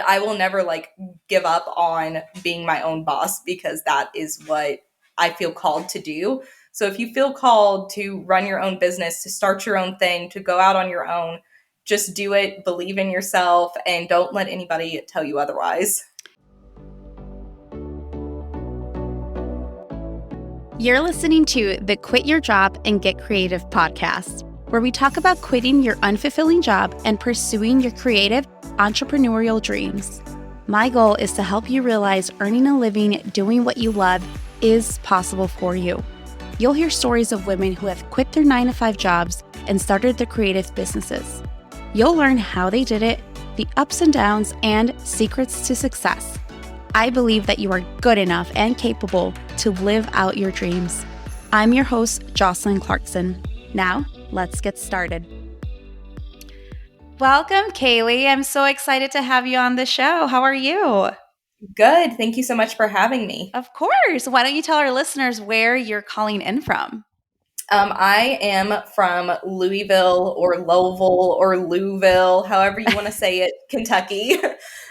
I will never like give up on being my own boss because that is what I feel called to do. So if you feel called to run your own business, to start your own thing, to go out on your own, just do it, believe in yourself, and don't let anybody tell you otherwise. You're listening to the Quit Your Job and Get Creative podcast, where we talk about quitting your unfulfilling job and pursuing your creative entrepreneurial dreams. My goal is to help you realize earning a living doing what you love is possible for you. You'll hear stories of women who have quit their 9-to-5 jobs and started their creative businesses. You'll learn how they did it, the ups and downs, and secrets to success. I believe that you are good enough and capable to live out your dreams. I'm your host, Jocelyn Clarkson. Now, let's get started. Welcome, Caleigh. I'm so excited to have you on the show. How are you? Good. Thank you so much for having me. Of course. Why don't you tell our listeners where you're calling in from? I am from Louisville or Lowville or Louisville, however you want to say it, Kentucky,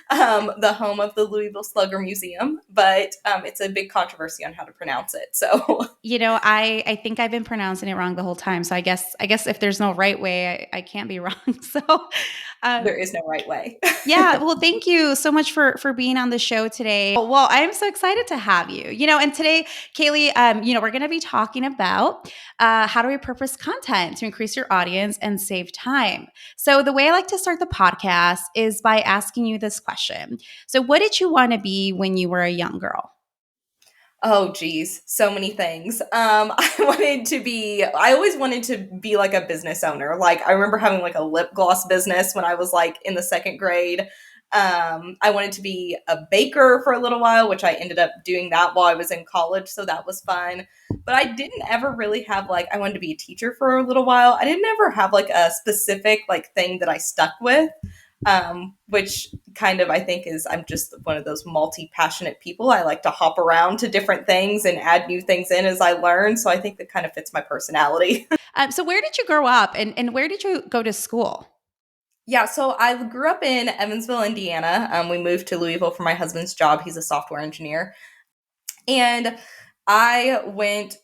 the home of the Louisville Slugger Museum. But it's a big controversy on how to pronounce it. So, I think I've been pronouncing it wrong the whole time. So I guess if there's no right way, I can't be wrong. So there is no right way. Yeah. Well, thank you so much for being on the show today. Well, I'm so excited to have you. And today, Caleigh, we're going to be talking about how to repurpose content to increase your audience and save time. So the way I like to start the podcast is by asking you this question. So what did you want to be when you were a young girl? Oh, geez. So many things. I always wanted to be like a business owner. Like I remember having like a lip gloss business when I was like in the second grade. I wanted to be a baker for a little while, which I ended up doing that while I was in college. So that was fun. But I didn't ever really have I wanted to be a teacher for a little while. I didn't ever have like a specific like thing that I stuck with. Which kind of I think is I'm just one of those multi-passionate people. I like to hop around to different things and add new things in as I learn. So I think that kind of fits my personality. So where did you grow up and where did you go to school? Yeah, so I grew up in Evansville, Indiana. We moved to Louisville for my husband's job. He's a software engineer. And I lived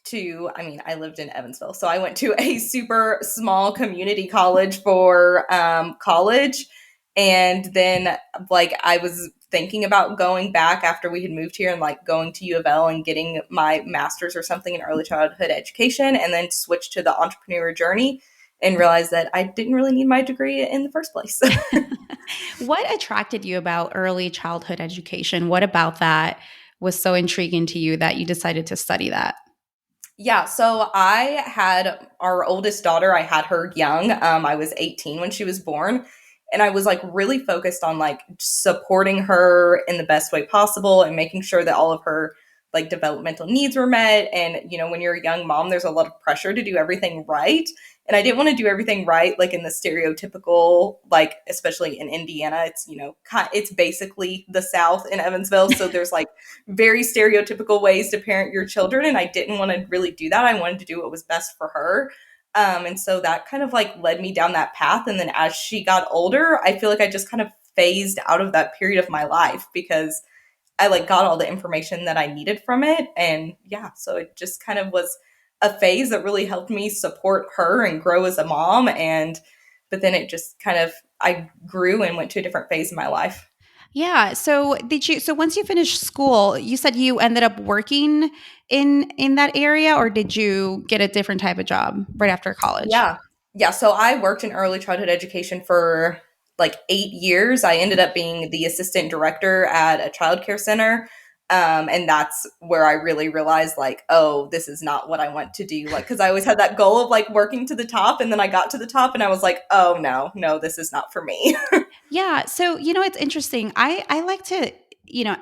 in Evansville. So I went to a super small community college for college. And then I was thinking about going back after we had moved here and going to U of L and getting my master's or something in early childhood education, and then switch to the entrepreneur journey and realize that I didn't really need my degree in the first place. What attracted you about early childhood education? What about that was so intriguing to you that you decided to study that? Yeah, so I had our oldest daughter. I had her young. I was 18 when she was born. And I was really focused on supporting her in the best way possible and making sure that all of her developmental needs were met. And, when you're a young mom, there's a lot of pressure to do everything right. And I didn't want to do everything right, in the stereotypical, especially in Indiana, it's, it's basically the South in Evansville. So there's very stereotypical ways to parent your children. And I didn't want to really do that. I wanted to do what was best for her. And so that kind of led me down that path. And then as she got older, I feel like I just kind of phased out of that period of my life because I got all the information that I needed from it. And yeah, so it just kind of was a phase that really helped me support her and grow as a mom. But then it just I grew and went to a different phase in my life. Yeah. So once you finished school, you said you ended up working in that area, or did you get a different type of job right after college? Yeah. Yeah. So I worked in early childhood education for 8 years. I ended up being the assistant director at a childcare center. And that's where I really realized oh, this is not what I want to do. Cause I always had that goal of working to the top. And then I got to the top and I was oh no, this is not for me. Yeah. So, it's interesting. I like to,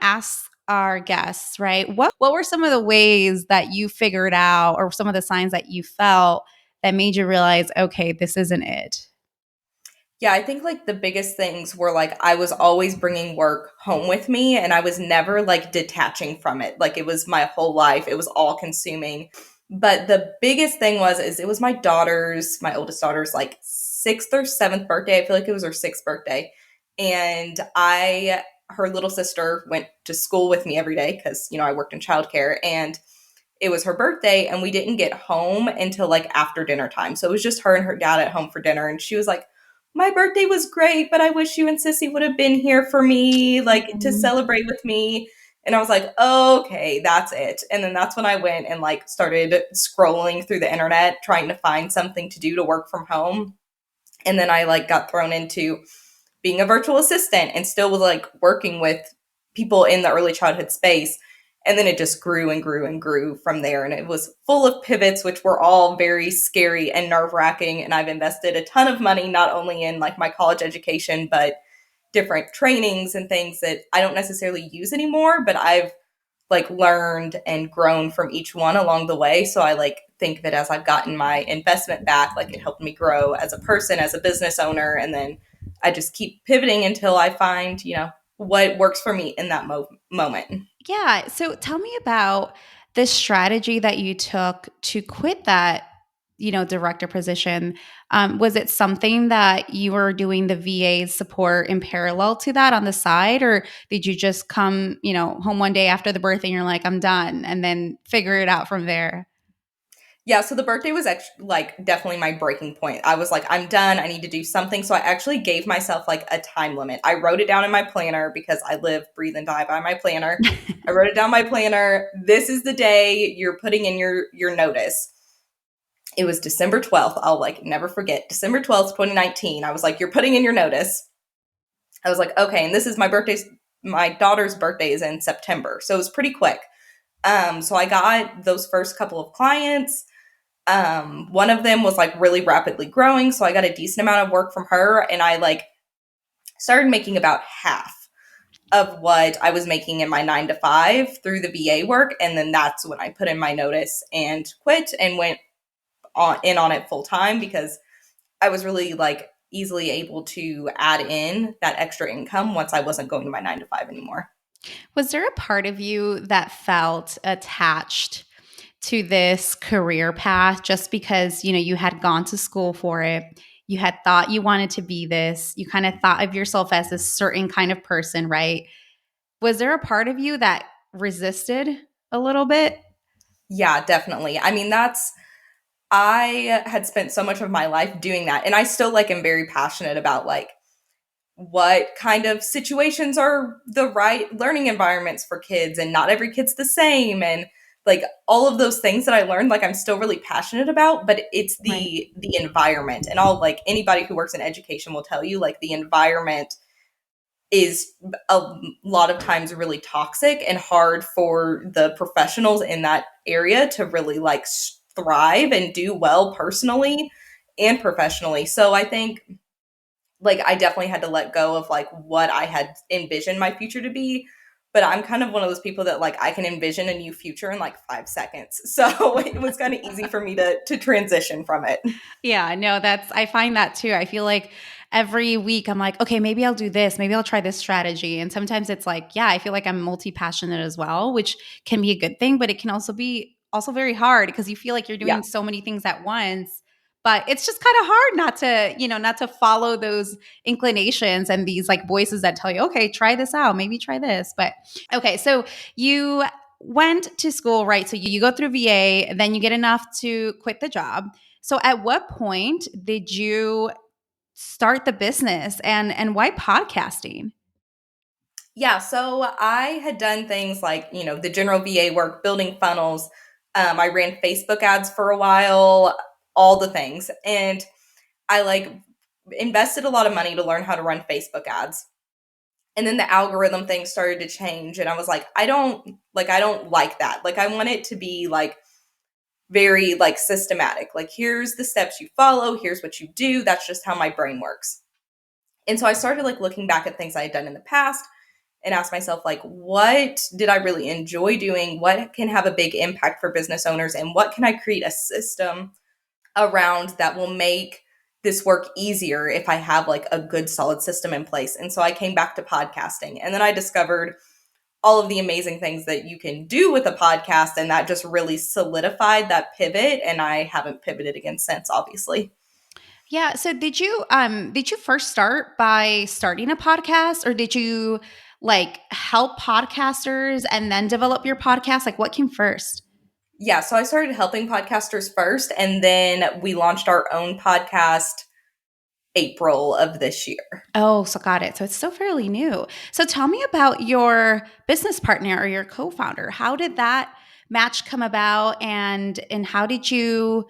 ask our guests, right? What were some of the ways that you figured out, or some of the signs that you felt that made you realize, okay, this isn't it? Yeah, I think the biggest things were I was always bringing work home with me and I was never detaching from it. It was my whole life. It was all consuming. But the biggest thing is it was my oldest daughter's 6th or 7th birthday. I feel like it was her 6th birthday. And her little sister went to school with me every day because, I worked in childcare, and it was her birthday, and we didn't get home until like after dinner time. So it was just her and her dad at home for dinner. And she was like, my birthday was great, but I wish you and Sissy would have been here for me, like to Mhm. celebrate with me. And I was like, okay, that's it. And then that's when I went and like started scrolling through the internet, trying to find something to do to work from home. And then I like got thrown into being a virtual assistant and still was like working with people in the early childhood space. And then it just grew and grew and grew from there. And it was full of pivots, which were all very scary and nerve wracking. And I've invested a ton of money, not only in like my college education, but different trainings and things that I don't necessarily use anymore, but I've like learned and grown from each one along the way. So I like think that as I've gotten my investment back, like it helped me grow as a person, as a business owner. And then I just keep pivoting until I find, what works for me in that moment. Yeah. So tell me about the strategy that you took to quit that, director position. Was it something that you were doing the VA support in parallel to that on the side, or did you just come, home one day after the birthday and you're like, I'm done, and then figure it out from there? Yeah, so the birthday was actually like definitely my breaking point. I was like, I'm done. I need to do something. So I actually gave myself like a time limit. I wrote it down in my planner because I live, breathe, and die by my planner. I wrote it down in my planner. This is the day you're putting in your notice. It was December 12th. I'll like never forget. December 12th, 2019. I was like, you're putting in your notice. I was like, okay, and this is my daughter's birthday is in September. So it was pretty quick. So I got those first couple of clients. One of them was like really rapidly growing, so I got a decent amount of work from her, and I like started making about half of what I was making in my 9 to 5 through the VA work. And then that's when I put in my notice and quit and went on it full time, because I was really like easily able to add in that extra income once I wasn't going to my 9 to 5 anymore. Was there a part of you that felt attached to this career path just because, you had gone to school for it? You had thought you wanted to be this. You kind of thought of yourself as a certain kind of person, right? Was there a part of you that resisted a little bit? Yeah, definitely. I mean, I had spent so much of my life doing that, and I still like am very passionate about like what kind of situations are the right learning environments for kids, and not every kid's the same, and like all of those things that I learned, like I'm still really passionate about. But it's Right. the environment, and all like anybody who works in education will tell you, like the environment is a lot of times really toxic and hard for the professionals in that area to really like thrive and do well personally and professionally. So I think like I definitely had to let go of like what I had envisioned my future to be. But I'm kind of one of those people that like I can envision a new future in like 5 seconds. So it was kind of easy for me to transition from it. Yeah, no, I find that too. I feel like every week I'm like, okay, maybe I'll do this. Maybe I'll try this strategy. And sometimes it's like, yeah, I feel like I'm multi-passionate as well, which can be a good thing, but it can also be also very hard because you feel like you're Yeah. doing so many things at once. But it's just kind of hard not to follow those inclinations and these like voices that tell you, okay, try this out, maybe try this. But okay, so you went to school, right? So you go through VA, then you get enough to quit the job. So at what point did you start the business, and why podcasting? Yeah, so I had done things like, the general VA work, building funnels. I ran Facebook ads for a while, all the things. And I like invested a lot of money to learn how to run Facebook ads. And then the algorithm thing started to change, and I was like, I don't like that. Like I want it to be like very like systematic. Like here's the steps you follow, here's what you do. That's just how my brain works. And so I started like looking back at things I had done in the past and ask myself, like, what did I really enjoy doing? What can have a big impact for business owners? And what can I create a system around that will make this work easier if I have like a good solid system in place? And so I came back to podcasting, and then I discovered all of the amazing things that you can do with a podcast. And that just really solidified that pivot. And I haven't pivoted again since, obviously. Yeah. So did you first start by starting a podcast, or did you like help podcasters and then develop your podcast? Like what came first? Yeah, so I started helping podcasters first, and then we launched our own podcast April of this year. Oh, so got it. So it's still fairly new. So tell me about your business partner or your co-founder. How did that match come about, and how did you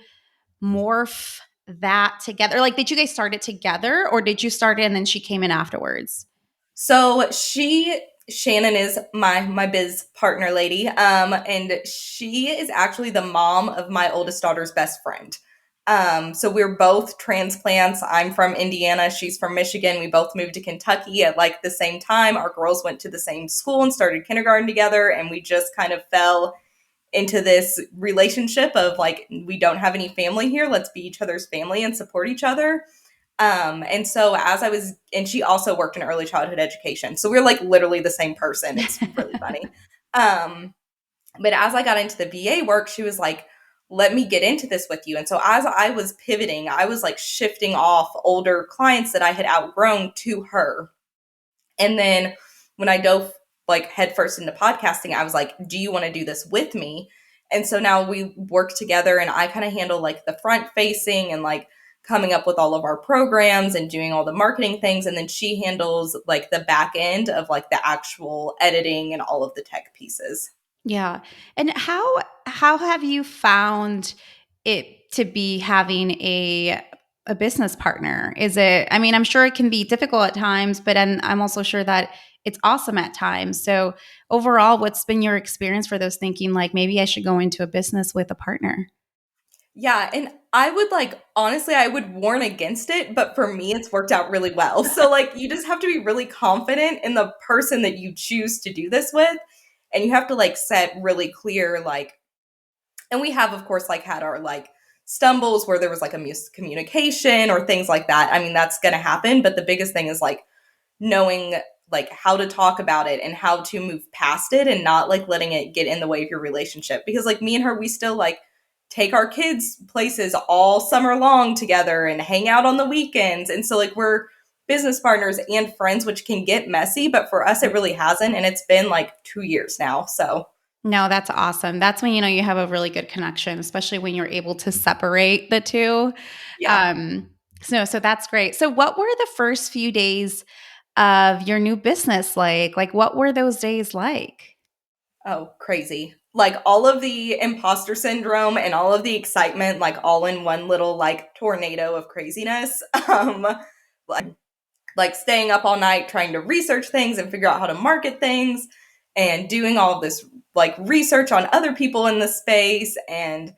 morph that together? Like did you guys start it together, or did you start it and then she came in afterwards? So Shannon is my biz partner lady, and she is actually the mom of my oldest daughter's best friend. So we're both transplants. I'm from Indiana, she's from Michigan. We both moved to Kentucky at like the same time. Our girls went to the same school and started kindergarten together, and we just kind of fell into this relationship of like, we don't have any family here. Let's be each other's family and support each other. And so and she also worked in early childhood education. So we're like literally the same person. It's really funny. Um, but as I got into the VA work, she was like, let me get into this with you. And so as I was pivoting, I was like shifting off older clients that I had outgrown to her. And then when I dove like headfirst into podcasting, I was like, do you want to do this with me? And so now we work together, and I kind of handle like the front facing and like coming up with all of our programs and doing all the marketing things. And then she handles like the back end of like the actual editing and all of the tech pieces. Yeah. And how have you found it to be having a business partner? Is it, I mean, I'm sure it can be difficult at times, but I'm also sure that it's awesome at times. So overall, what's been your experience for those thinking like maybe I should go into a business with a partner? Yeah, and I would like honestly, I would warn against it, but for me, it's worked out really well. So, like, you just have to be really confident in the person that you choose to do this with. And you have to like set really clear, like, and we have, of course, like had our like stumbles where there was like a miscommunication or things like that. I mean, that's going to happen. But the biggest thing is like knowing like how to talk about it and how to move past it and not like letting it get in the way of your relationship. Because like me and her, we still like take our kids places all summer long together and hang out on the weekends. And so like we're business partners and friends, which can get messy, but for us it really hasn't. And it's been like 2 years now. So No, that's awesome. That's when you know you have a really good connection, especially when you're able to separate the two. yeah. Um, so that's great. So, what were the first few days of your new business like? Like, what were those days like? Oh, crazy. Like all of the imposter syndrome and all of the excitement, like all in one little like tornado of craziness. Like like staying up all night trying to research things and figure out how to market things and doing all of this like research on other people in the space and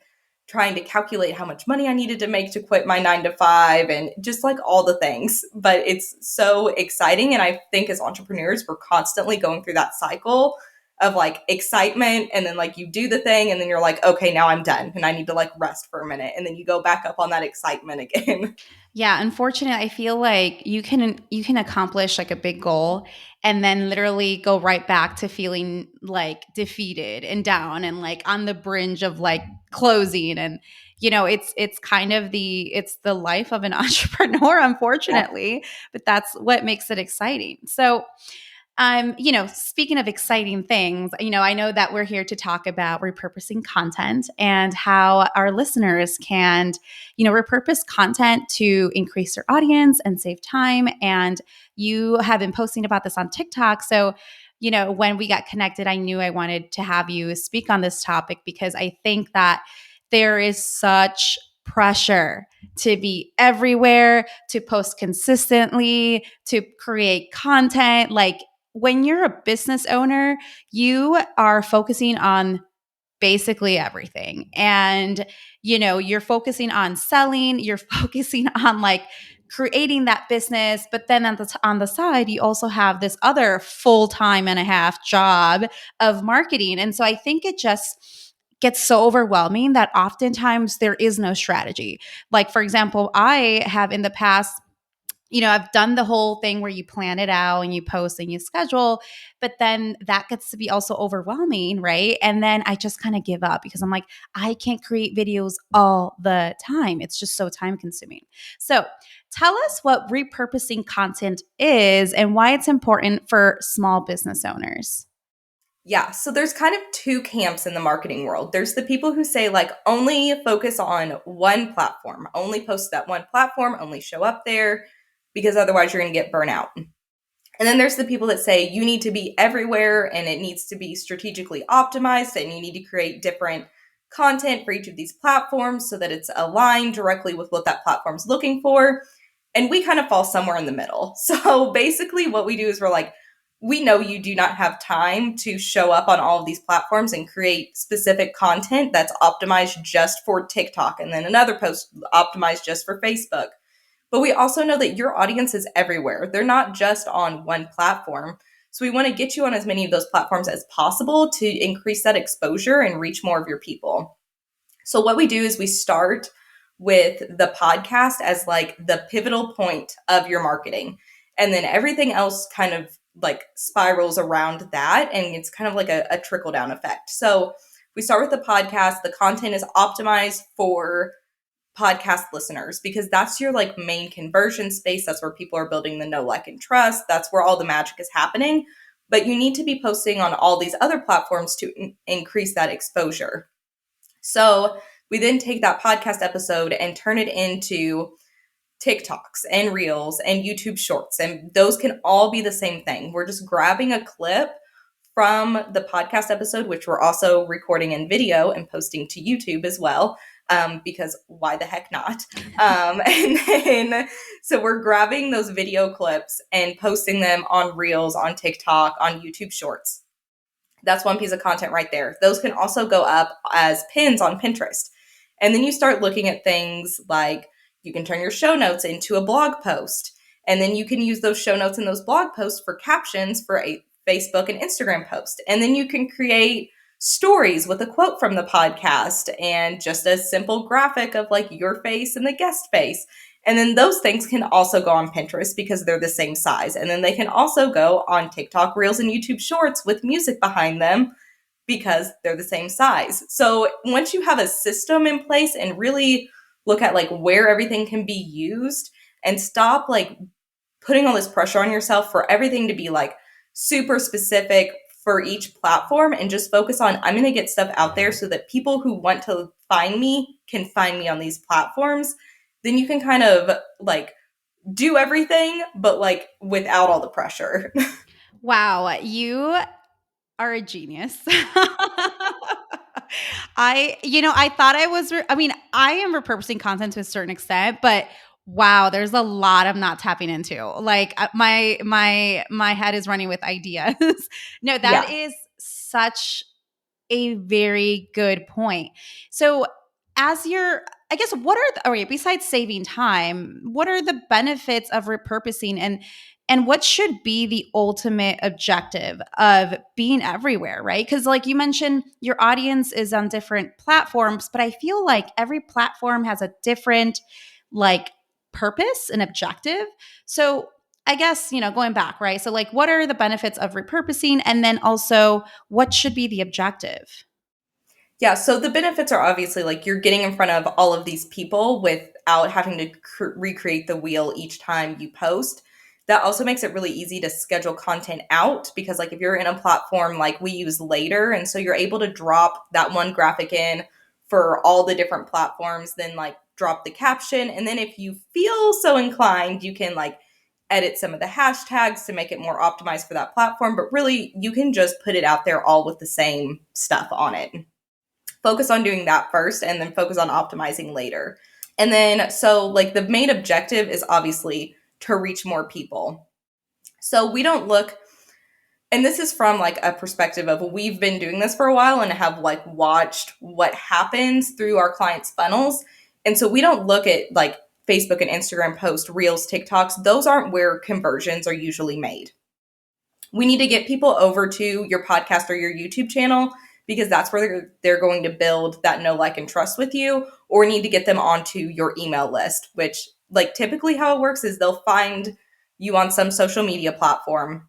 trying to calculate how much money I needed to make to quit my 9 to 5 and just like all the things. But it's so exciting. And I think as entrepreneurs, we're constantly going through that cycle of like excitement, and then like you do the thing and then you're like, okay, now I'm done and I need to like rest for a minute, and then you go back up on that excitement again. Yeah, unfortunately, I feel like you can accomplish like a big goal and then literally go right back to feeling like defeated and down and like on the brink of like closing. And you know it's kind of the life of an entrepreneur, Yeah. unfortunately, but that's what makes it exciting. So speaking of exciting things, I know that we're here to talk about repurposing content and how our listeners can, repurpose content to increase their audience and save time. And you have been posting about this on TikTok. So, when we got connected, I knew I wanted to have you speak on this topic because I think that there is such pressure to be everywhere, to post consistently, to create content. Like, when you're a business owner, you are focusing on basically everything. And, you're focusing on selling, you're focusing on like creating that business. But then on the side, you also have this other full time and a half job of marketing. And so I think it just gets so overwhelming that oftentimes there is no strategy. Like, for example, I have in the past I've done the whole thing where you plan it out and you post and you schedule, but then that gets to be also overwhelming, right? And then I just kind of give up because I'm like, I can't create videos all the time. It's just so time consuming. So tell us what repurposing content is and why it's important for small business owners. Yeah, so there's kind of two camps in the marketing world. There's the people who say, like, only focus on one platform, only post that one platform, only show up there, because otherwise you're going to get burnt out. And then there's the people that say you need to be everywhere and it needs to be strategically optimized and you need to create different content for each of these platforms so that it's aligned directly with what that platform's looking for. And we kind of fall somewhere in the middle. So basically, what we do is we're like, we know you do not have time to show up on all of these platforms and create specific content that's optimized just for TikTok and then another post optimized just for Facebook. But we also know that your audience is everywhere. They're not just on one platform. So we want to get you on as many of those platforms as possible to increase that exposure and reach more of your people. So what we do is we start with the podcast as like the pivotal point of your marketing. And then everything else kind of like spirals around that. And it's kind of like a trickle down effect. So we start with the podcast. The content is optimized for podcast listeners because that's your like main conversion space. That's where people are building the know, like, and trust. That's where all the magic is happening. But you need to be posting on all these other platforms to increase that exposure. So we then take that podcast episode and turn it into TikToks and Reels and YouTube Shorts. And those can all be the same thing. We're just grabbing a clip from the podcast episode, which we're also recording in video and posting to YouTube as well. Because why the heck not? And then, so we're grabbing those video clips and posting them on Reels, on TikTok, on YouTube Shorts. That's one piece of content right there. Those can also go up as pins on Pinterest. And then you start looking at things like you can turn your show notes into a blog post. And then you can use those show notes and those blog posts for captions for a Facebook and Instagram post. And then you can create stories with a quote from the podcast and just a simple graphic of like your face and the guest face. And then those things can also go on Pinterest because they're the same size. And then they can also go on TikTok, Reels, and YouTube Shorts with music behind them because they're the same size. So once you have a system in place and really look at like where everything can be used and stop like putting all this pressure on yourself for everything to be like super specific for each platform and just focus on, I'm going to get stuff out there so that people who want to find me can find me on these platforms. Then you can kind of like do everything, but like without all the pressure. Wow, you are a genius. I thought I am repurposing content to a certain extent, but wow, there's a lot I'm not tapping into. Like my head is running with ideas. No, that Yeah. is such a very good point. So, I guess, what are besides saving time, what are the benefits of repurposing and what should be the ultimate objective of being everywhere, right? Because, like you mentioned, your audience is on different platforms, but I feel like every platform has a different, like, purpose and objective. So, I guess, going back, right? So, like, what are the benefits of repurposing? And then also, what should be the objective? Yeah, so the benefits are obviously like you're getting in front of all of these people without having to recreate the wheel each time you post. That also makes it really easy to schedule content out because like if you're in a platform like we use Later, and so you're able to drop that one graphic in for all the different platforms, then like drop the caption. And then if you feel so inclined, you can like edit some of the hashtags to make it more optimized for that platform. But really, you can just put it out there all with the same stuff on it. Focus on doing that first and then focus on optimizing later. And then, so like the main objective is obviously to reach more people. So we don't look, and this is from like a perspective of we've been doing this for a while and have like watched what happens through our clients' funnels. And so we don't look at like Facebook and Instagram posts, Reels, TikToks. Those aren't where conversions are usually made. We need to get people over to your podcast or your YouTube channel because that's where they're going to build that know, like, and trust with you, or need to get them onto your email list, which like typically how it works is they'll find you on some social media platform.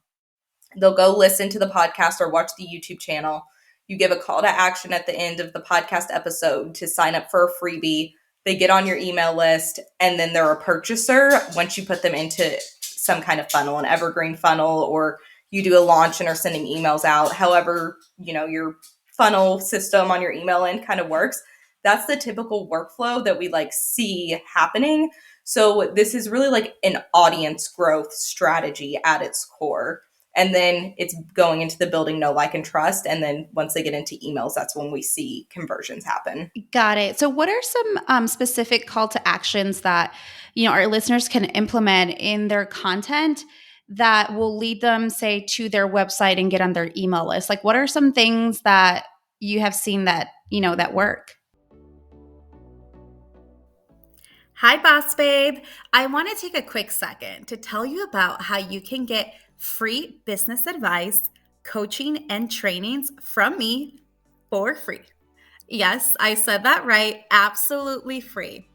They'll go listen to the podcast or watch the YouTube channel. You give a call to action at the end of the podcast episode to sign up for a freebie. They get on your email list, and then they're a purchaser once you put them into some kind of funnel, an evergreen funnel, or you do a launch and are sending emails out. However, your funnel system on your email end kind of works. That's the typical workflow that we like see happening. So this is really like an audience growth strategy at its core. And then it's going into the building know, like, and trust. And then once they get into emails, that's when we see conversions happen. Got it. So what are some specific call to actions that, our listeners can implement in their content that will lead them, say, to their website and get on their email list? Like, what are some things that you have seen that, that work? Hi, Boss Babe. I want to take a quick second to tell you about how you can get free business advice, coaching, and trainings from me for free. Yes, I said that right. Absolutely free.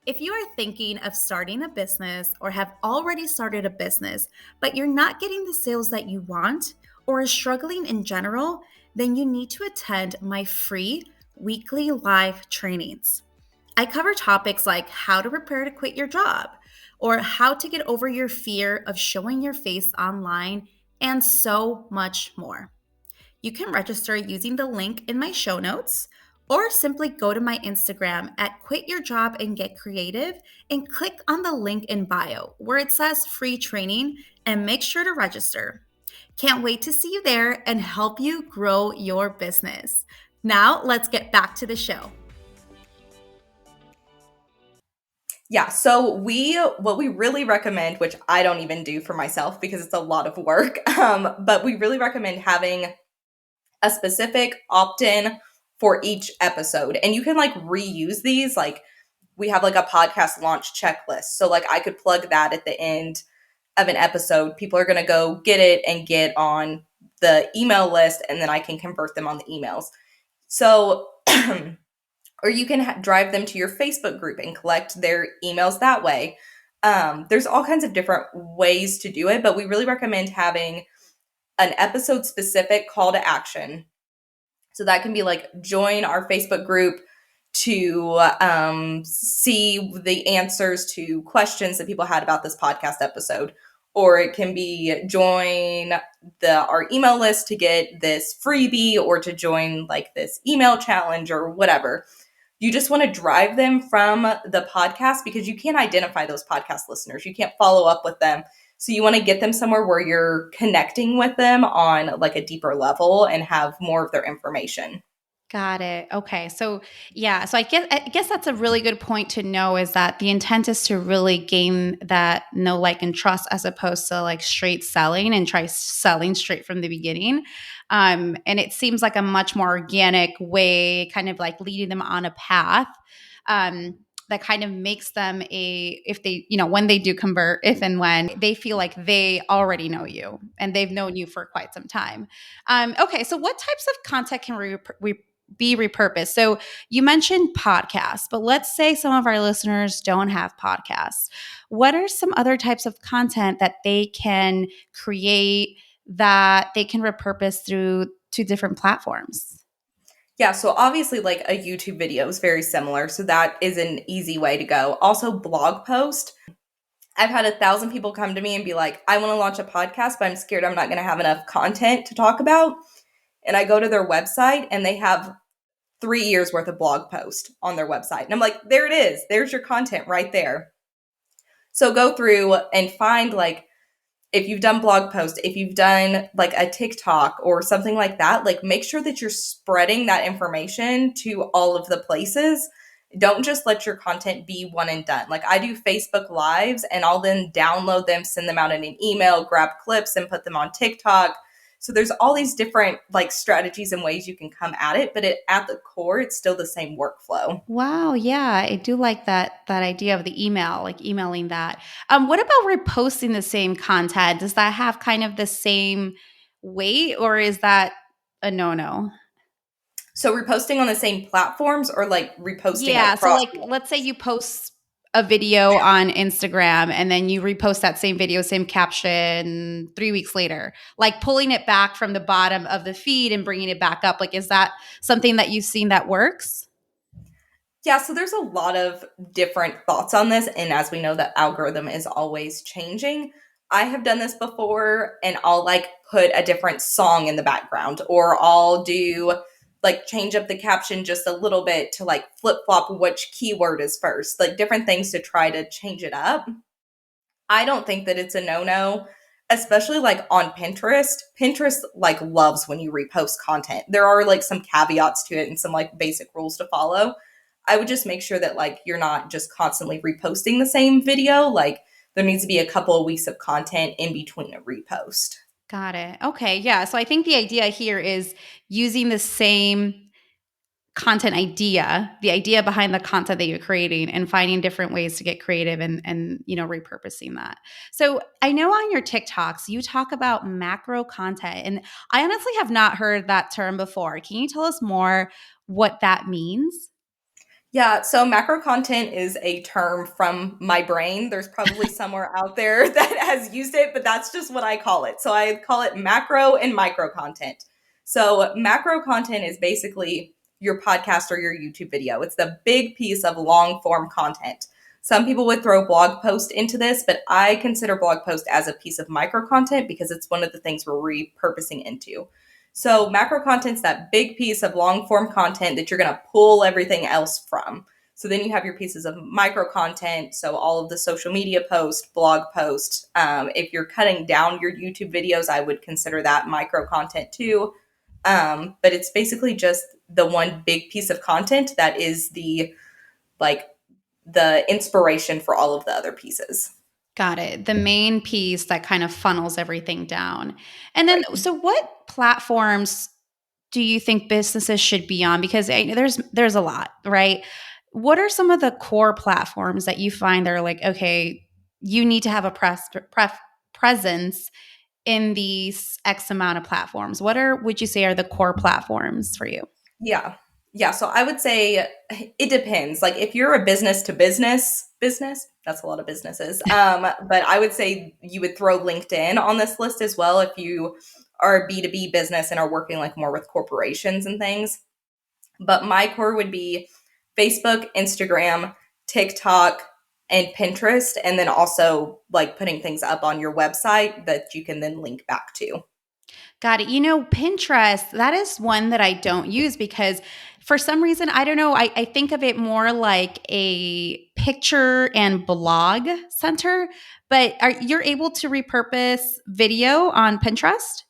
If you are thinking of starting a business or have already started a business, but you're not getting the sales that you want or are struggling in general, then you need to attend my free weekly live trainings. I cover topics like how to prepare to quit your job or how to get over your fear of showing your face online and so much more. You can register using the link in my show notes or simply go to my Instagram at Quit Your Job and Get Creative and click on the link in bio where it says free training and make sure to register. Can't wait to see you there and help you grow your business. Now let's get back to the show. Yeah, so what we really recommend, which I don't even do for myself because it's a lot of work, but we really recommend having a specific opt-in for each episode. And you can like reuse these. Like we have like a podcast launch checklist. So like I could plug that at the end of an episode. People are going to go get it and get on the email list, and then I can convert them on the emails. So or you can drive them to your Facebook group and collect their emails that way. There's all kinds of different ways to do it, but we really recommend having an episode specific call to action. So that can be like join our Facebook group to see the answers to questions that people had about this podcast episode. Or it can be join our email list to get this freebie or to join like this email challenge or whatever. You just want to drive them from the podcast because you can't identify those podcast listeners. You can't follow up with them. So you want to get them somewhere where you're connecting with them on like a deeper level and have more of their information. Got it. Okay. So yeah. So I guess that's a really good point to know is that the intent is to really gain that know, like, and trust as opposed to like straight selling and try selling straight from the beginning. And it seems like a much more organic way, kind of like leading them on a path. That kind of makes them if they, when they do convert, if and when they feel like they already know you and they've known you for quite some time. Okay. So what types of content can we be repurposed? So you mentioned podcasts, but let's say some of our listeners don't have podcasts. What are some other types of content that they can create that they can repurpose through to different platforms? Yeah, so obviously like a YouTube video is very similar. So that is an easy way to go. Also blog post. I've had 1,000 people come to me and be like, I want to launch a podcast, but I'm scared I'm not going to have enough content to talk about. And I go to their website and they have 3 years worth of blog post on their website. And I'm like, there it is. There's your content right there. So go through and find like, if you've done blog posts, if you've done like a TikTok or something like that, like make sure that you're spreading that information to all of the places. Don't just let your content be one and done. Like I do Facebook Lives and I'll then download them, send them out in an email, grab clips and put them on TikTok. So there's all these different like strategies and ways you can come at it, but at the core, it's still the same workflow. Wow, yeah, I do like that idea of the email, like emailing that. What about reposting the same content? Does that have kind of the same weight, or is that a no-no? So reposting on the same platforms or like reposting Yeah, so across? like let's say you post a video on Instagram and then you repost that same video, same caption 3 weeks later, like pulling it back from the bottom of the feed and bringing it back up. Like, is that something that you've seen that works? Yeah, so there's a lot of different thoughts on this. And as we know, the algorithm is always changing. I have done this before and I'll like put a different song in the background, or I'll do like change up the caption just a little bit to like flip flop which keyword is first, like different things to try to change it up. I don't think that it's a no-no, especially like on Pinterest. Pinterest like loves when you repost content. There are like some caveats to it and some like basic rules to follow. I would just make sure that like you're not just constantly reposting the same video. Like there needs to be a couple of weeks of content in between a repost. Got it. Okay. Yeah. So I think the idea here is using the same content idea, the idea behind the content that you're creating, and finding different ways to get creative and repurposing that. So I know on your TikToks you talk about macro content, and I honestly have not heard that term before. Can you tell us more what that means? Yeah, so macro content is a term from my brain. There's probably somewhere out there that has used it, but that's just what I call it. So I call it macro and micro content. So macro content is basically your podcast or your YouTube video. It's the big piece of long form content. Some people would throw blog post into this, but I consider blog post as a piece of micro content because it's one of the things we're repurposing into. So macro content's that big piece of long form content that you're going to pull everything else from. So then you have your pieces of micro content. So all of the social media posts, blog posts. If you're cutting down your YouTube videos, I would consider that micro content too. But it's basically just the one big piece of content that is the inspiration for all of the other pieces. Got it. The main piece that kind of funnels everything down. And then, Right. so what platforms do you think businesses should be on? Because there's a lot, right? What are some of the core platforms that you find that are like, okay, you need to have a presence in these X amount of platforms? Would you say are the core platforms for you? Yeah. Yeah. So I would say it depends. Like if you're a business to business, that's a lot of businesses. But I would say you would throw LinkedIn on this list as well if you are a B2B business and are working like more with corporations and things. But my core would be Facebook, Instagram, TikTok, and Pinterest. And then also like putting things up on your website that you can then link back to. Got it. Pinterest, that is one that I don't use because for some reason, I don't know, I think of it more like a picture and blog center, but you're able to repurpose video on Pinterest?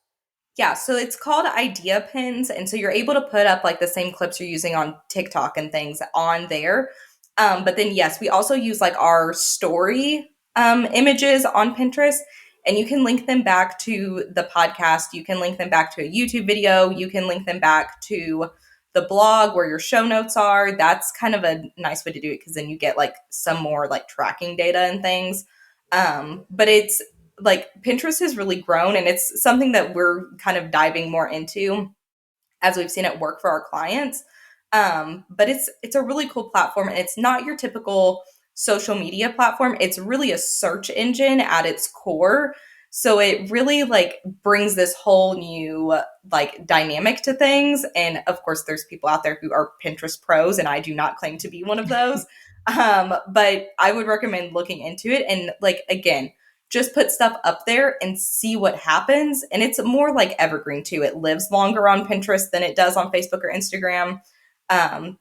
Yeah, so it's called idea pins. And so you're able to put up like the same clips you're using on TikTok and things on there. But then, yes, we also use like our story images on Pinterest, and you can link them back to the podcast. You can link them back to a YouTube video. You can link them back to the blog where your show notes are. That's kind of a nice way to do it because then you get like some more like tracking data and things. But it's like Pinterest has really grown, and it's something that we're kind of diving more into as we've seen it work for our clients. But it's a really cool platform, and it's not your typical social media platform. It's really a search engine at its core. So it really like brings this whole new like dynamic to things. And of course, there's people out there who are Pinterest pros, and I do not claim to be one of those. But I would recommend looking into it. And like, again, just put stuff up there and see what happens. And it's more like evergreen too. It lives longer on Pinterest than it does on Facebook or Instagram.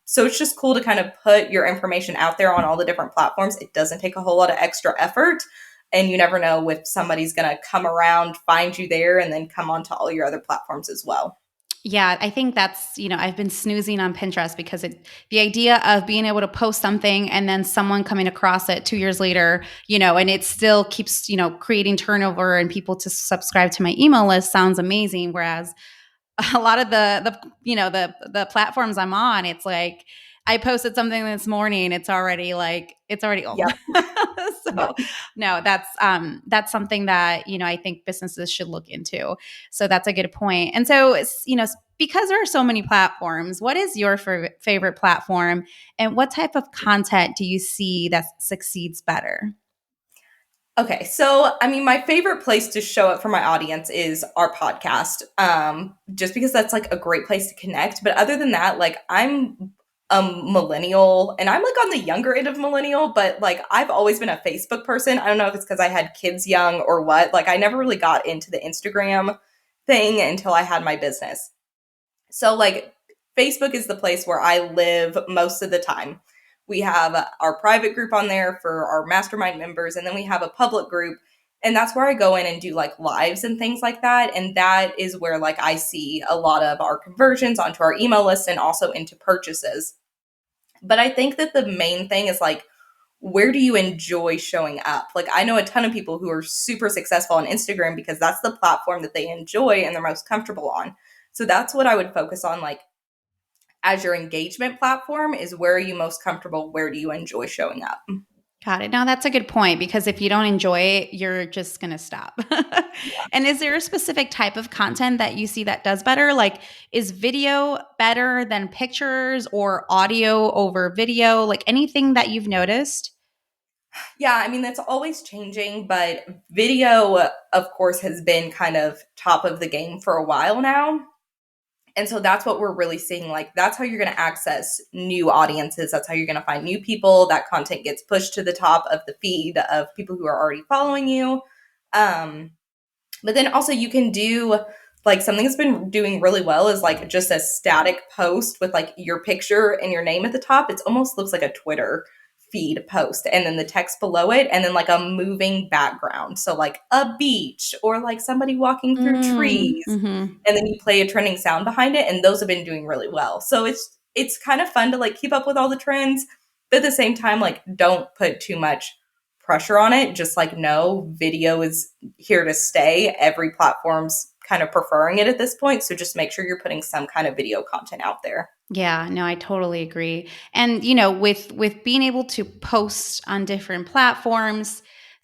So it's just cool to kind of put your information out there on all the different platforms. It doesn't take a whole lot of extra effort. And you never know if somebody's going to come around, find you there, and then come onto all your other platforms as well. Yeah, I think that's, I've been snoozing on Pinterest because the idea of being able to post something and then someone coming across it 2 years later, and it still keeps, creating turnover and people to subscribe to my email list sounds amazing. Whereas a lot of the platforms I'm on, it's like I posted something this morning, it's already old. Yep. So no, that's something that I think businesses should look into. So that's a good point. And so because there are so many platforms, what is your favorite platform, and what type of content do you see that succeeds better? Okay, so I mean, my favorite place to show up for my audience is our podcast, just because that's like a great place to connect. But other than that, like I'm a millennial, and I'm like on the younger end of millennial, but like I've always been a Facebook person. I don't know if it's because I had kids young or what. Like I never really got into the Instagram thing until I had my business. So, like, Facebook is the place where I live most of the time. We have our private group on there for our mastermind members, and then we have a public group. And that's where I go in and do like lives and things like that. And that is where like I see a lot of our conversions onto our email list and also into purchases. But I think that the main thing is like, where do you enjoy showing up? Like, I know a ton of people who are super successful on Instagram because that's the platform that they enjoy and they're most comfortable on. So that's what I would focus on, like, as your engagement platform is where are you most comfortable? Where do you enjoy showing up? Got it. Now that's a good point because if you don't enjoy it, you're just going to stop. And is there a specific type of content that you see that does better? Like, is video better than pictures or audio over video? Like anything that you've noticed? Yeah, I mean, that's always changing, but video, of course, has been kind of top of the game for a while now. And so that's what we're really seeing. Like, that's how you're going to access new audiences. That's how you're going to find new people. That content gets pushed to the top of the feed of people who are already following you. Um, but then also, you can do like something that's been doing really well is like just a static post with like your picture and your name at the top. It almost looks like a Twitter feed post, and then the text below it, and then like a moving background. So, like a beach or like somebody walking through trees, Mm-hmm. and then you play a trending sound behind it, and those have been doing really well. So it's kind of fun to like keep up with all the trends, but at the same time, like don't put too much pressure on it. Just like no, video is here to stay. Every platform's kind of preferring it at this point, so just make sure you're putting some kind of video content out there. Yeah, no, I totally agree. And with being able to post on different platforms,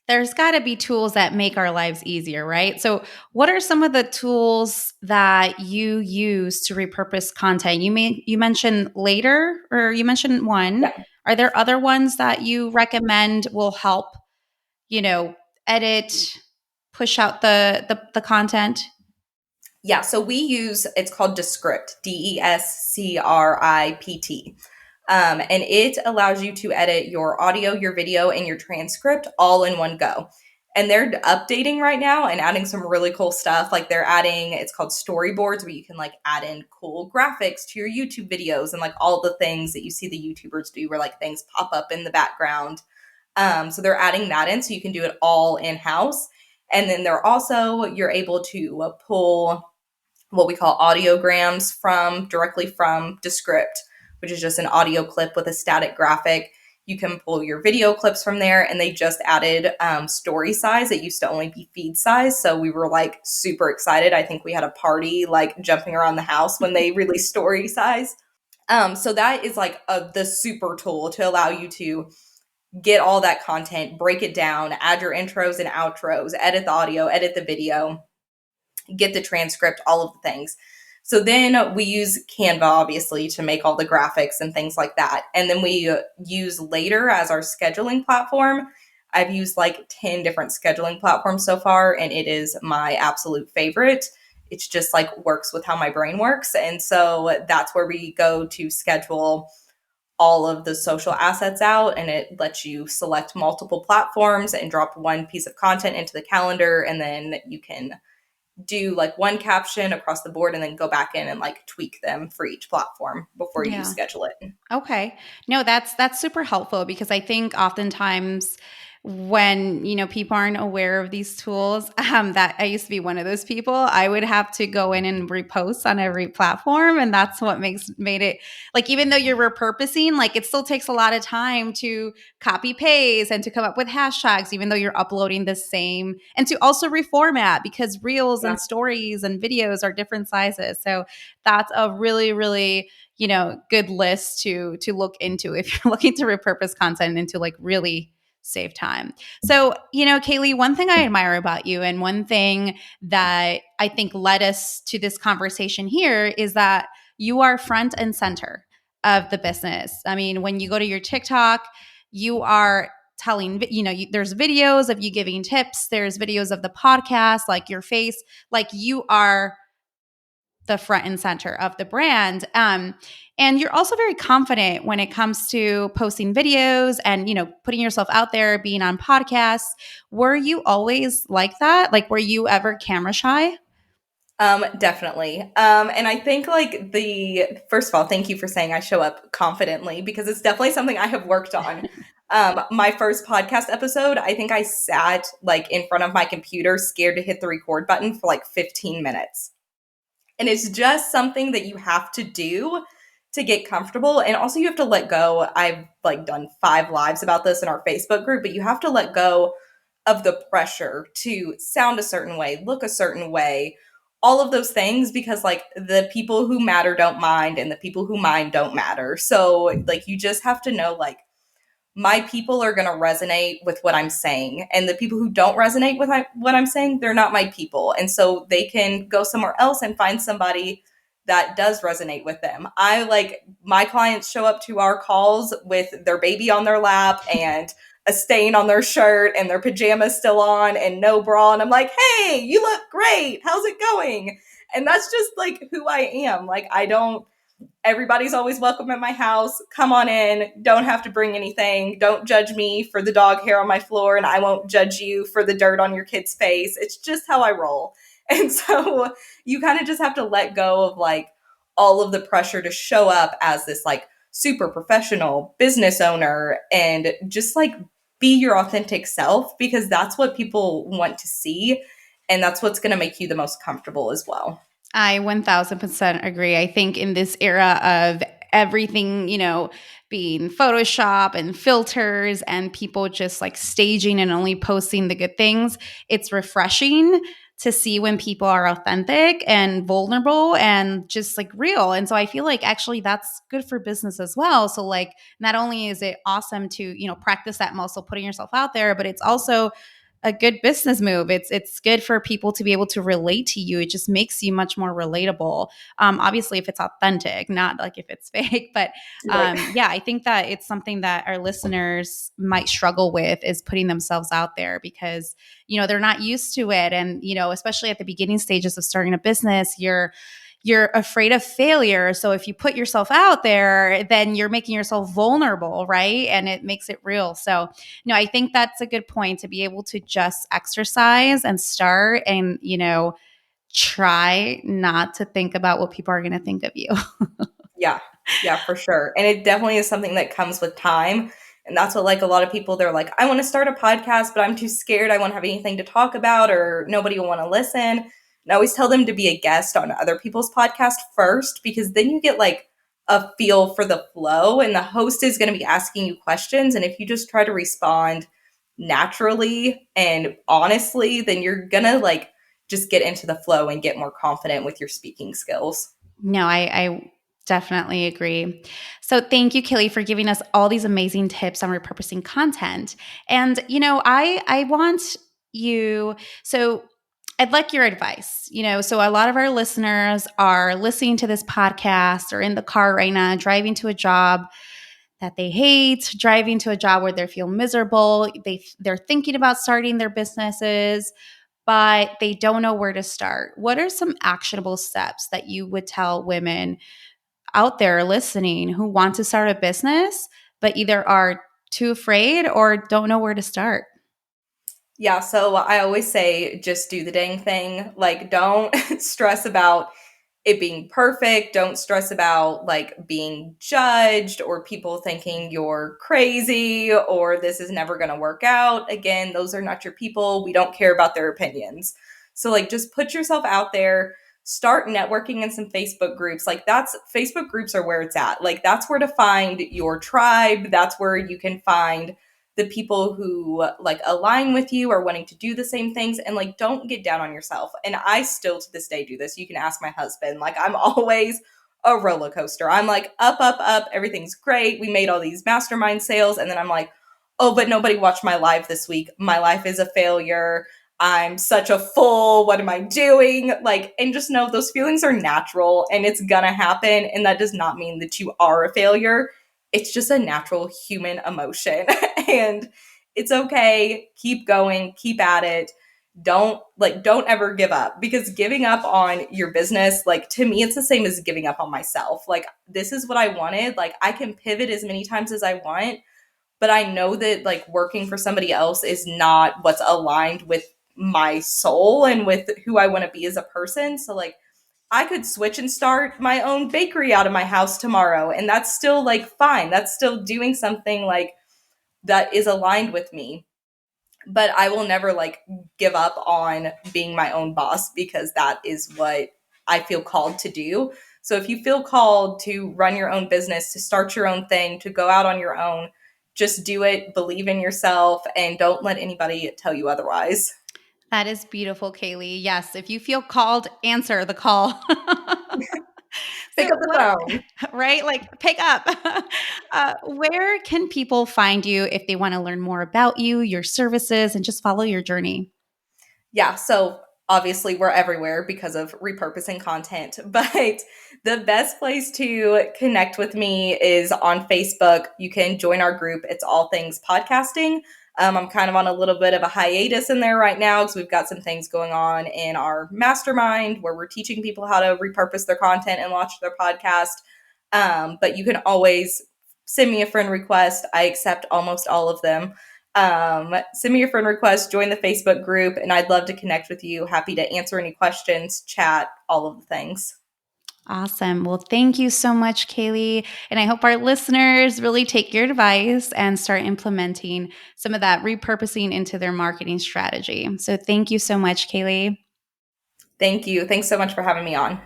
there's got to be tools that make our lives easier, right? So, what are some of the tools that you use to repurpose content? You mentioned later, or you mentioned one. Yeah. Are there other ones that you recommend will help, you know, edit, push out the content? Yeah, so we use it's called Descript, Descript. And it allows you to edit your audio, your video, and your transcript all in one go. And they're updating right now and adding some really cool stuff. Like they're adding, it's called storyboards, where you can like add in cool graphics to your YouTube videos and like all the things that you see the YouTubers do, where like things pop up in the background. So they're adding that in, so you can do it all in house. And then they're also you're able to pull what we call audiograms from directly from Descript, which is just an audio clip with a static graphic. You can pull your video clips from there, and they just added story size. It used to only be feed size, so we were like super excited. I think we had a party like jumping around the house when they released story size. So that is like the super tool to allow you to get all that content, break it down, add your intros and outros, edit the audio, edit the video, get the transcript, all of the things. So then we use Canva, obviously, to make all the graphics and things like that. And then we use Later as our scheduling platform. I've used like 10 different scheduling platforms so far, and it is my absolute favorite. It's just like works with how my brain works. And so that's where we go to schedule all of the social assets out, and it lets you select multiple platforms and drop one piece of content into the calendar, and then you can do like one caption across the board and then go back in and like tweak them for each platform before you Yeah. schedule it. Okay. No, that's super helpful because I think oftentimes when people aren't aware of these tools, that I used to be one of those people. I would have to go in and repost on every platform, and that's what made it like, even though you're repurposing, like it still takes a lot of time to copy paste and to come up with hashtags, even though you're uploading the same, and to also reformat because reels Yeah. and stories and videos are different sizes. So that's a really, really good list to look into if you're looking to repurpose content into like really save time. So, Caleigh, one thing I admire about you and one thing that I think led us to this conversation here is that you are front and center of the business. I mean, when you go to your TikTok, you are telling, there's videos of you giving tips, there's videos of the podcast, like your face, like you are the front and center of the brand. And you're also very confident when it comes to posting videos and, putting yourself out there, being on podcasts. Were you always like that? Like, were you ever camera shy? Definitely. And I think like first of all, thank you for saying I show up confidently because it's definitely something I have worked on. My first podcast episode, I think I sat like in front of my computer, scared to hit the record button for like 15 minutes. And it's just something that you have to do to get comfortable. And also you have to let go. I've like done 5 lives about this in our Facebook group, but you have to let go of the pressure to sound a certain way, look a certain way, all of those things, because like the people who matter don't mind and the people who mind don't matter. So like you just have to know like my people are going to resonate with what I'm saying. And the people who don't resonate with what I'm saying, they're not my people. And so they can go somewhere else and find somebody that does resonate with them. My clients show up to our calls with their baby on their lap and a stain on their shirt and their pajamas still on and no bra. And I'm like, hey, you look great. How's it going? And that's just like who I am. Like, everybody's always welcome at my house. Come on in. Don't have to bring anything. Don't judge me for the dog hair on my floor, and I won't judge you for the dirt on your kid's face. It's just how I roll. And so you kind of just have to let go of like all of the pressure to show up as this like super professional business owner and just like be your authentic self, because that's what people want to see. And that's what's going to make you the most comfortable as well. I 1000% agree. I think in this era of everything, being Photoshop and filters and people just like staging and only posting the good things, it's refreshing to see when people are authentic and vulnerable and just like real. And so I feel like actually that's good for business as well. So like not only is it awesome to, practice that muscle, putting yourself out there, but it's also a good business move. It's good for people to be able to relate to you. It just makes you much more relatable. Obviously, if it's authentic, not like if it's fake. But Right. yeah, I think that it's something that our listeners might struggle with is putting themselves out there because they're not used to it, and especially at the beginning stages of starting a business, you're afraid of failure. So if you put yourself out there, then you're making yourself vulnerable, right? And it makes it real. So, I think that's a good point to be able to just exercise and start and, try not to think about what people are going to think of you. Yeah. Yeah, for sure. And it definitely is something that comes with time. And that's what like a lot of people, they're like, I want to start a podcast, but I'm too scared. I won't have anything to talk about or nobody will want to listen. And I always tell them to be a guest on other people's podcast first, because then you get like a feel for the flow and the host is going to be asking you questions. And if you just try to respond naturally and honestly, then you're going to like just get into the flow and get more confident with your speaking skills. No, I definitely agree. So thank you, Caleigh, for giving us all these amazing tips on repurposing content. And I want you so I'd like your advice. So a lot of our listeners are listening to this podcast or in the car right now, driving to a job that they hate, driving to a job where they feel miserable. They're thinking about starting their businesses, but they don't know where to start. What are some actionable steps that you would tell women out there listening who want to start a business, but either are too afraid or don't know where to start? Yeah, so I always say just do the dang thing. Like, don't stress about it being perfect. Don't stress about like being judged or people thinking you're crazy or this is never going to work out. Again, those are not your people. We don't care about their opinions. So, like, just put yourself out there, start networking in some Facebook groups. Like, Facebook groups are where it's at. Like, that's where to find your tribe. That's where you can find the people who like align with you or wanting to do the same things, and like don't get down on yourself. And I still to this day do this. You can ask my husband. Like, I'm always a roller coaster. I'm like up, up, up, everything's great. We made all these mastermind sales, and then I'm like, oh, but nobody watched my live this week. My life is a failure. I'm such a fool. What am I doing? Like, and just know those feelings are natural and it's gonna happen. And that does not mean that you are a failure. It's just a natural human emotion. And it's okay. Keep going, keep at it. Don't ever give up, because giving up on your business, like, to me, it's the same as giving up on myself. Like, this is what I wanted. Like, I can pivot as many times as I want, but I know that like working for somebody else is not what's aligned with my soul and with who I want to be as a person. So like I could switch and start my own bakery out of my house tomorrow, and that's still like fine. That's still doing something like that is aligned with me. But I will never like give up on being my own boss, because that is what I feel called to do. So if you feel called to run your own business, to start your own thing, to go out on your own, just do it, believe in yourself, and don't let anybody tell you otherwise. That is beautiful, Caleigh. Yes, if you feel called, answer the call. Pick So up the what, phone. right? Like pick up. Where can people find you if they want to learn more about you, your services, and just follow your journey? Yeah, so obviously we're everywhere because of repurposing content, but the best place to connect with me is on Facebook. You can join our group. It's all things podcasting. I'm kind of on a little bit of a hiatus in there right now because we've got some things going on in our mastermind where we're teaching people how to repurpose their content and launch their podcast. But you can always send me a friend request. I accept almost all of them. Send me your friend request, join the Facebook group, and I'd love to connect with you. Happy to answer any questions, chat, all of the things. Awesome. Well, thank you so much, Caleigh. And I hope our listeners really take your advice and start implementing some of that repurposing into their marketing strategy. So thank you so much, Caleigh. Thank you. Thanks so much for having me on.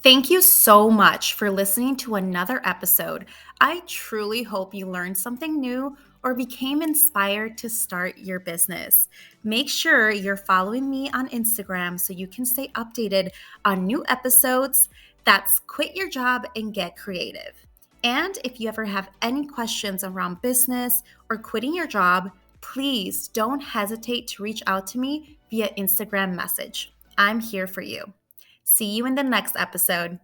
Thank you so much for listening to another episode. I truly hope you learned something new or became inspired to start your business. Make sure you're following me on Instagram so you can stay updated on new episodes. That's Quit Your Job and Get Creative. And if you ever have any questions around business or quitting your job, please don't hesitate to reach out to me via Instagram message. I'm here for you. See you in the next episode.